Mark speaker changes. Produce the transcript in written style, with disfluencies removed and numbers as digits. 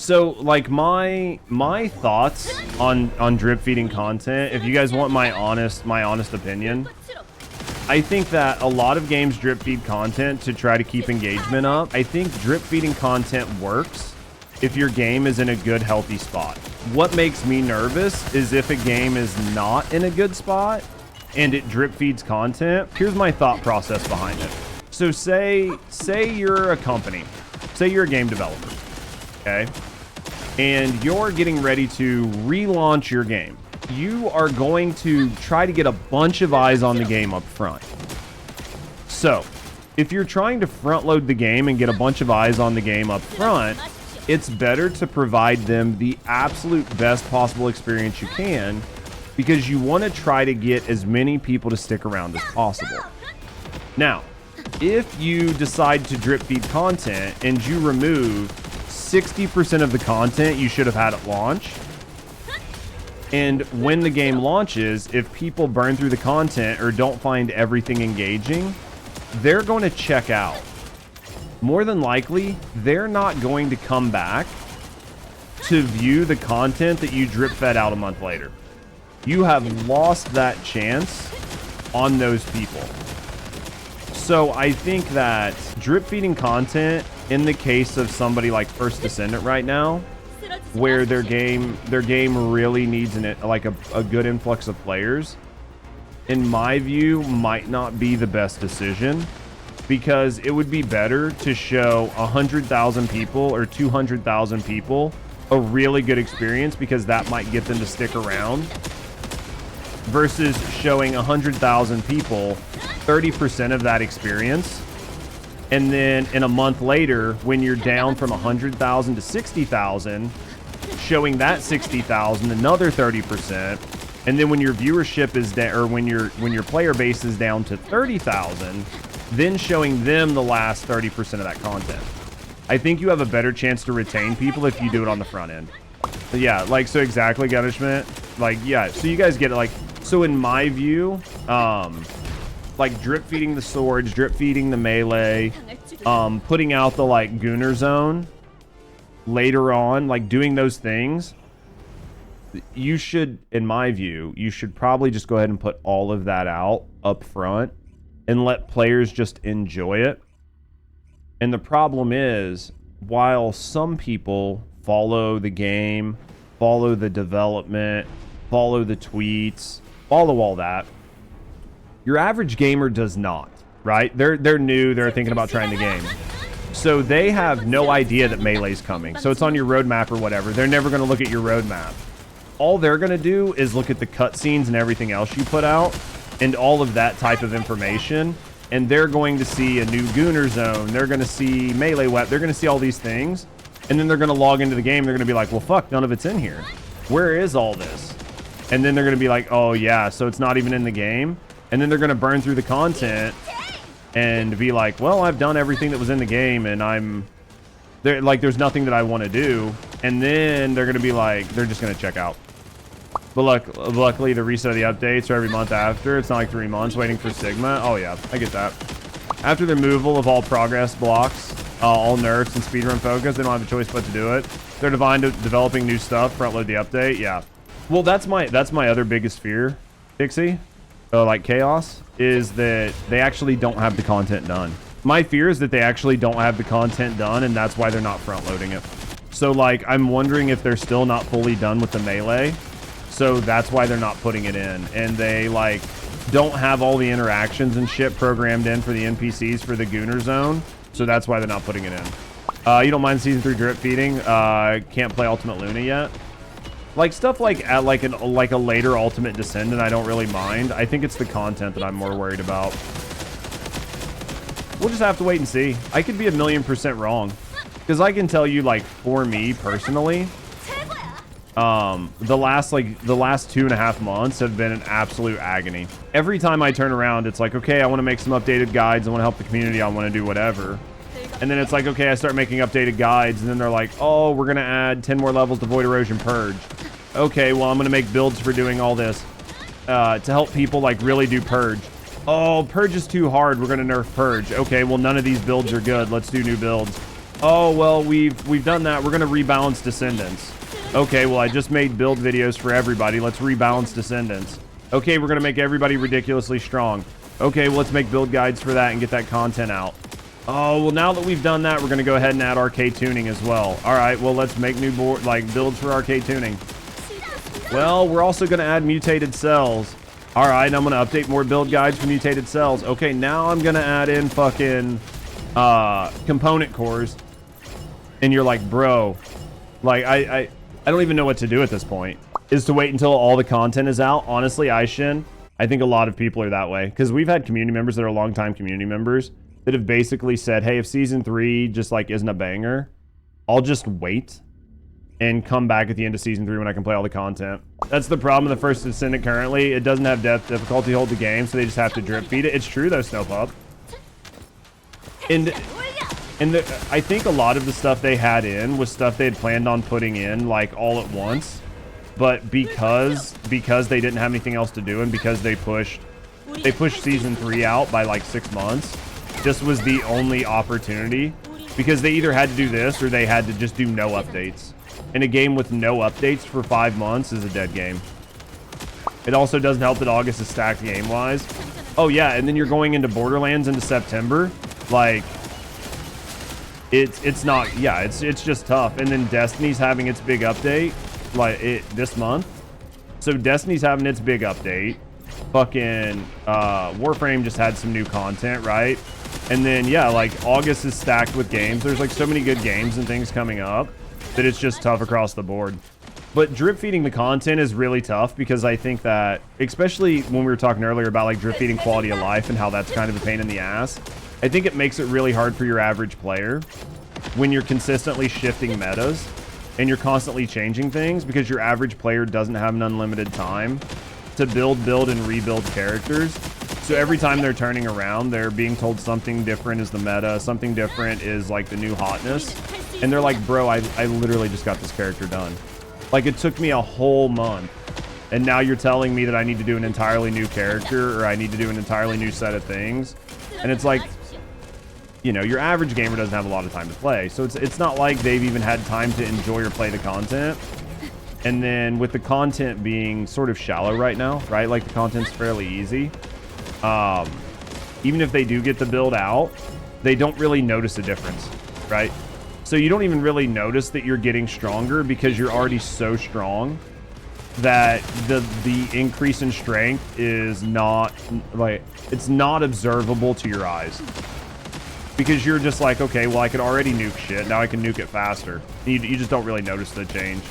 Speaker 1: So like my thoughts on drip feeding content, if you guys want my honest opinion, I think that a lot of games drip feed content to try to keep engagement up. I think drip feeding content works if your game is in a good, healthy spot. What makes me nervous is if a game is not in a good spot and it drip feeds content. Here's my thought process behind it. So say you're a company, say you're a game developer, okay? And you're getting ready to relaunch your game. You are going to try to get a bunch of eyes on the game up front. So if you're trying to front load the game and get a bunch of eyes on the game up front, it's better to provide them the absolute best possible experience you can, because you want to try to get as many people to stick around as possible. Now, if you decide to drip feed content and you remove 60% of the content you should have had at launch, and when the game launches, if people burn through the content or don't find everything engaging, they're going to check out. More than likely, they're not going to come back to view the content that you drip fed out a month later. You have lost that chance on those people. So I think that drip feeding content, in the case of somebody like First Descendant right now, where their game really needs a good influx of players, in my view, might not be the best decision, because it would be better to show 100,000 people or 200,000 people a really good experience, because that might get them to stick around, versus showing 100,000 people 30% of that experience, and then in a month later, when you're down from 100,000 to 60,000, showing that 60,000 another 30%, and then when your viewership is down, or when your player base is down to 30,000, then showing them the last 30% of that content. I think you have a better chance to retain people if you do it on the front end. But yeah, like, so exactly, Gunishment. Like, yeah, so you guys get it. Like, so in my view, like drip feeding the swords, drip feeding the melee, putting out the like Gooner zone later on, like doing those things, you should, in my view, you should probably just go ahead and put all of that out up front and let players just enjoy it. And the problem is, while some people follow the game, follow the development, follow the tweets, follow all that, your average gamer does not, right? They're new, they're thinking about trying the game. So they have no idea that Melee's coming. So it's on your roadmap or whatever. They're never going to look at your roadmap. All they're going to do is look at the cutscenes and everything else you put out and all of that type of information. And they're going to see a new Gooner zone. They're going to see melee weapon. They're going to see all these things. And then they're going to log into the game. They're going to be like, well, fuck, none of it's in here. Where is all this? And then they're going to be like, oh yeah, so it's not even in the game. And then they're going to burn through the content and be like, well, I've done everything that was in the game, and there's nothing that I want to do. And then they're going to be like, they're just going to check out. But luckily, the reset of the updates are every month after. It's not like 3 months waiting for Sigma. Oh yeah, I get that. After the removal of all progress blocks, all nerfs and speedrun focus, they don't have a choice but to do it. They're developing new stuff, front load the update. Yeah. Well, that's my other biggest fear, Dixie. Like Chaos, is that they actually don't have the content done. My fear is that they actually don't have the content done, and that's why they're not front loading it. So like, I'm wondering if they're still not fully done with the melee, so that's why they're not putting it in. And they like don't have all the interactions and shit programmed in for the NPCs for the Gooner zone, so that's why they're not putting it in. You don't mind season 3 drip feeding? Can't play Ultimate Luna yet. Like stuff like at like a later Ultimate Descendant, I don't really mind. I think it's the content that I'm more worried about. We'll just have to wait and see. I could be 1,000,000% wrong, because I can tell you, like, for me personally, the last 2.5 months have been an absolute agony. Every time I turn around, it's like, okay, I want to make some updated guides. I want to help the community. I want to do whatever. And then it's like, okay, I start making updated guides, and then they're like, oh, we're going to add 10 more levels to Void Erosion Purge. Okay, well, I'm going to make builds for doing all this to help people, like, really do Purge. Oh, Purge is too hard. We're going to nerf Purge. Okay, well, none of these builds are good. Let's do new builds. Oh, well, we've done that. We're going to rebalance Descendants. Okay, well, I just made build videos for everybody. Let's rebalance Descendants. Okay, we're going to make everybody ridiculously strong. Okay, well, let's make build guides for that and get that content out. Oh, well, now that we've done that, we're going to go ahead and add arcade tuning as well. All right, well, let's make new builds for arcade tuning. Well, we're also going to add mutated cells. All right, I'm going to update more build guides for mutated cells. Okay, now I'm going to add in fucking component cores. And you're like, bro, like, I don't even know what to do at this point. Is to wait until all the content is out. Honestly, I think a lot of people are that way. Because we've had community members that are longtime community members that have basically said, hey, if season 3 just like isn't a banger, I'll just wait and come back at the end of season 3 when I can play all the content. That's the problem with the First Descendant currently. It doesn't have depth difficulty hold the game, so they just have to drip feed it. It's true though, Snowpup. And I think a lot of the stuff they had in was stuff they had planned on putting in like all at once. But because they didn't have anything else to do, and because they pushed season 3 out by like 6 months, this was the only opportunity, because they either had to do this or they had to just do no updates. And a game with no updates for 5 months is a dead game. It also doesn't help that August is stacked game-wise. Oh yeah, and then you're going into Borderlands into September. Like, it's just tough. And then Destiny's having its big update this month. So Destiny's having its big update. Fucking Warframe just had some new content, right? And then yeah, like August is stacked with games. There's like so many good games and things coming up that it's just tough across the board. But drip feeding the content is really tough, because I think that, especially when we were talking earlier about like drip feeding quality of life and how that's kind of a pain in the ass, I think it makes it really hard for your average player when you're consistently shifting metas and you're constantly changing things, because your average player doesn't have an unlimited time to build, and rebuild characters. So every time they're turning around, they're being told something different is the meta, something different is like the new hotness. And they're like, bro, I literally just got this character done. Like, it took me a whole month. And now you're telling me that I need to do an entirely new character, or I need to do an entirely new set of things. And it's like, you know, your average gamer doesn't have a lot of time to play. So it's not like they've even had time to enjoy or play the content. And then with the content being sort of shallow right now, right? Like the content's fairly easy. Even if they do get the build out, they don't really notice a difference, right? So you don't even really notice that you're getting stronger, because you're already so strong that the increase in strength is not, like, it's not observable to your eyes. Because you're just like, okay, well, I could already nuke shit. Now I can nuke it faster. You just don't really notice the change.